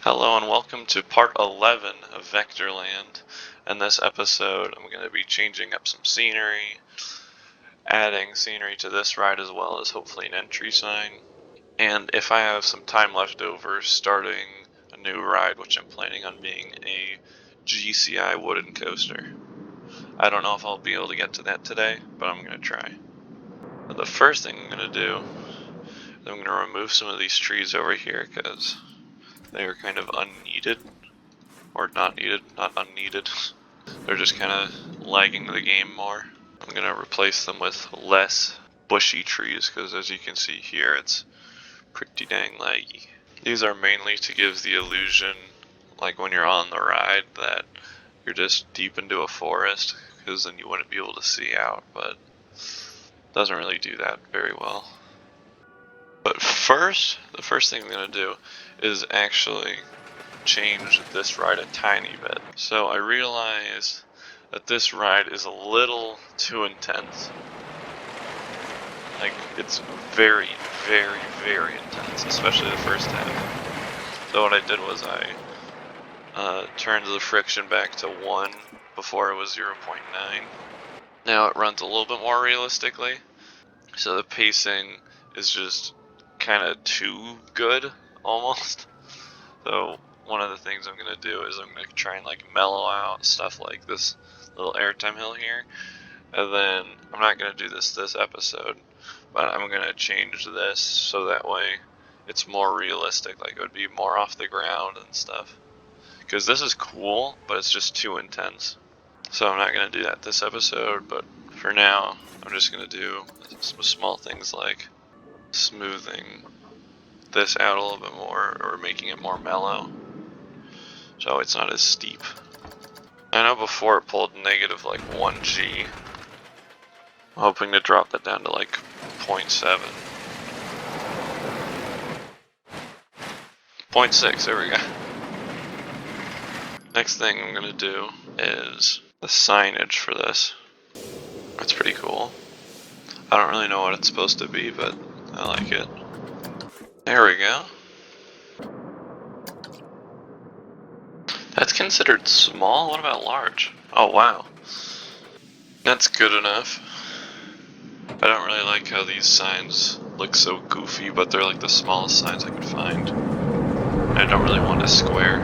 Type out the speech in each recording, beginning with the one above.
Hello and welcome to part 11 of Vectorland. In this episode, I'm going to be changing up some scenery, adding scenery to this ride as well as hopefully an entry sign, and if I have some time left over, starting a new ride, which I'm planning on being a GCI wooden coaster. I don't know if I'll be able to get to that today, but I'm going to try. But the first thing I'm going to do is I'm going to remove some of these trees over here because they are kind of unneeded. Or not needed, not unneeded. They're just kind of lagging the game more. I'm going to replace them with less bushy trees because as you can see here it's pretty dang laggy. These are mainly to give the illusion, like when you're on the ride, that you're just deep into a forest because then you wouldn't be able to see out, but it doesn't really do that very well. But first, the first thing I'm going to do is actually change this ride a tiny bit. So I realize that this ride is a little too intense. Like, it's very, very, very intense, especially the first half. So what I did was I turned the friction back to 1 before it was 0.9. Now it runs a little bit more realistically, so the pacing is just kind of too good, almost. So one of the things I'm going to do is I'm going to try and like mellow out stuff like this little airtime hill here. And then I'm not going to do this episode, but I'm going to change this so that way it's more realistic, like it would be more off the ground and stuff. Because this is cool, but it's just too intense. So I'm not going to do that this episode, but for now, I'm just going to do some small things like smoothing this out a little bit more or making it more mellow, so it's not as steep. I know before it pulled negative like 1G. I'm hoping to drop that down to like 0.7. 0.6, there we go. Next thing I'm going to do is the signage for this. That's pretty cool. I don't really know what it's supposed to be, but I like it. There we go. That's considered small? What about large? Oh wow. That's good enough. I don't really like how these signs look so goofy, but they're like the smallest signs I could find. I don't really want a square.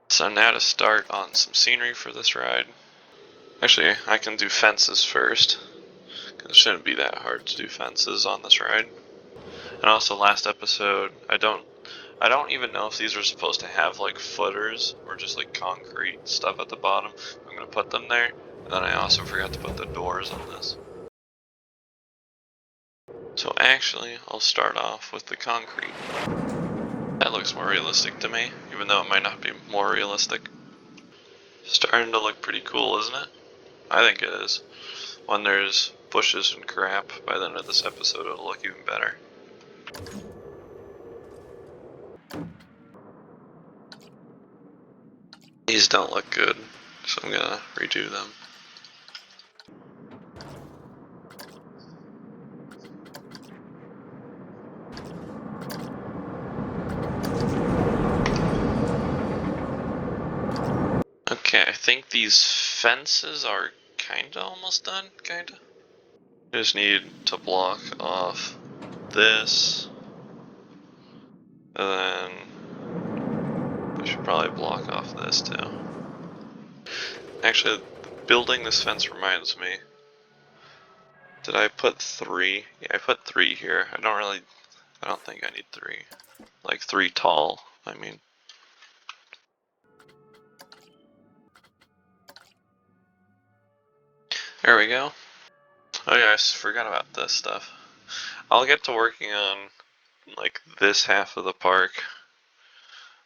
So now to start on some scenery for this ride. Actually, I can do fences first, because it shouldn't be that hard to do fences on this ride. And also last episode, I don't even know if these are supposed to have like footers or just like concrete stuff at the bottom. I'm going to put them there, and then I also forgot to put the doors on this. So actually, I'll start off with the concrete. That looks more realistic to me, even though it might not be more realistic. Starting to look pretty cool, isn't it? I think it is. When there's bushes and crap, by the end of this episode it'll look even better. These don't look good, so I'm gonna redo them. Okay, I think these fences are kinda almost done, kinda. I just need to block off this, and then I should probably block off this too. Actually, building this fence reminds me. Did I put 3? Yeah, I put 3 here. I don't think I need 3. Like 3 tall, I mean. There we go. Oh yeah, I forgot about this stuff. I'll get to working on like this half of the park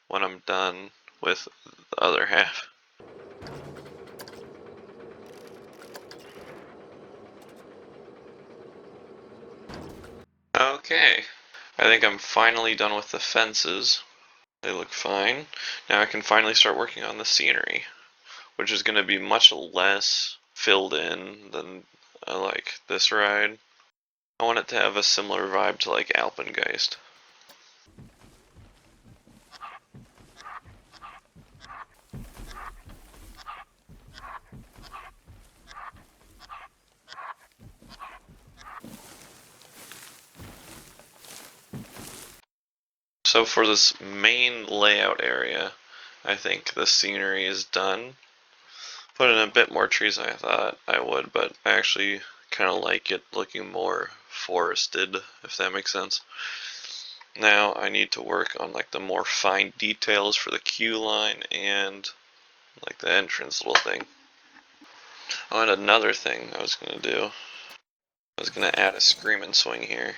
when I'm done with the other half. Okay, I think I'm finally done with the fences. They look fine. Now I can finally start working on the scenery, which is going to be much less filled in than like this ride. I want it to have a similar vibe to like Alpengeist. So for this main layout area, I think the scenery is done. Put in a bit more trees than I thought I would, but I actually kind of like it looking more forested, if that makes sense. Now I need to work on like the more fine details for the queue line and like the entrance little thing. Oh, and another thing I was gonna do, I was gonna add a screaming swing here.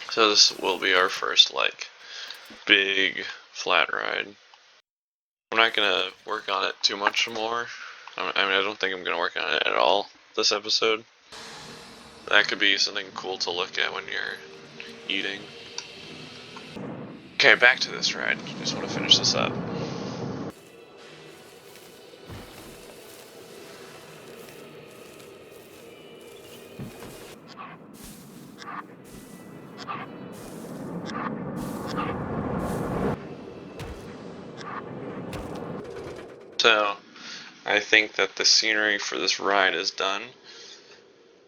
So this will be our first like big flat ride. I'm not gonna work on it too much more. I mean, I don't think I'm gonna work on it at all this episode. That could be something cool to look at when you're eating. Okay, back to this ride. Just want to finish this up. So, I think that the scenery for this ride is done.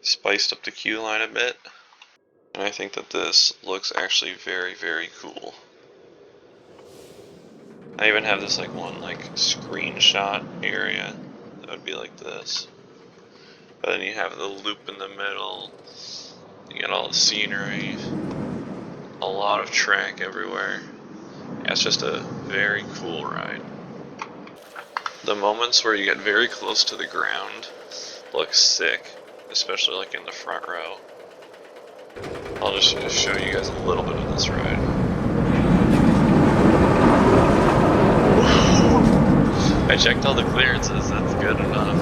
Spiced up the queue line a bit. And I think that this looks actually very, very cool. I even have this like one like screenshot area that would be like this. But then you have the loop in the middle. You get all the scenery. A lot of track everywhere. Yeah, it's just a very cool ride. The moments where you get very close to the ground look sick, especially like in the front row. I'll just show you guys a little bit of this ride. I checked all the clearances, that's good enough.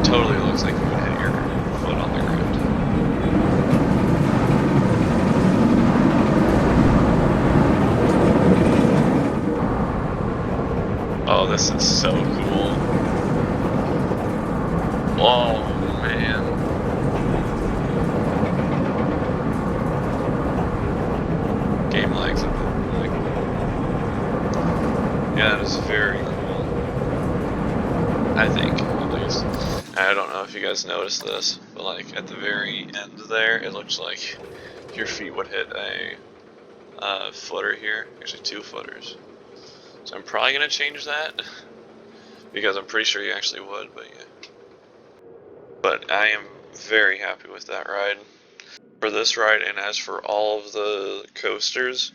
Totally looks like you would hit your foot on the ground. Oh, this is so cool. Oh, man. Game lags a bit. Yeah, that is very cool. I think, at least. I don't know if you guys noticed this, but like at the very end there, it looks like your feet would hit a footer here. Actually, 2 footers. So I'm probably gonna change that because I'm pretty sure you actually would, but yeah. But I am very happy with that ride. For this ride, and as for all of the coasters,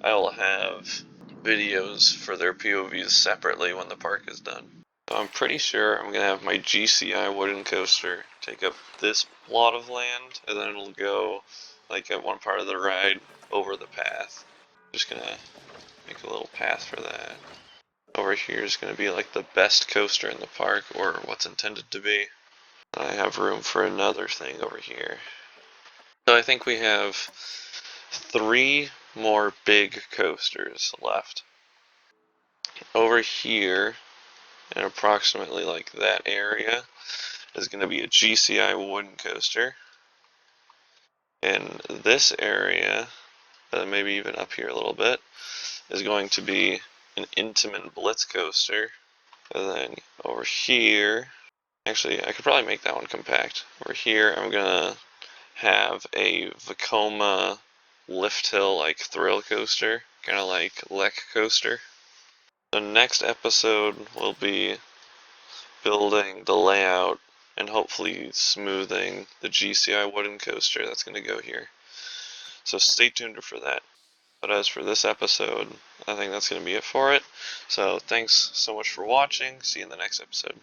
I will have videos for their POVs separately when the park is done. So I'm pretty sure I'm gonna have my GCI wooden coaster take up this plot of land, and then it'll go like at one part of the ride over the path. Just gonna make a little path for that. Over here is gonna be like the best coaster in the park, or what's intended to be. I have room for another thing over here. So I think we have 3 more big coasters left. Over here, and approximately like that area, is going to be a GCI wooden coaster. And this area, maybe even up here a little bit, is going to be an Intamin Blitz coaster. And then over here, actually I could probably make that one compact. Over here I'm going to have a Vekoma lift hill like thrill coaster, kind of like Lek coaster. The next episode will be building the layout and hopefully smoothing the GCI wooden coaster that's going to go here. So stay tuned for that. But as for this episode, I think that's going to be it for it. So thanks so much for watching. See you in the next episode.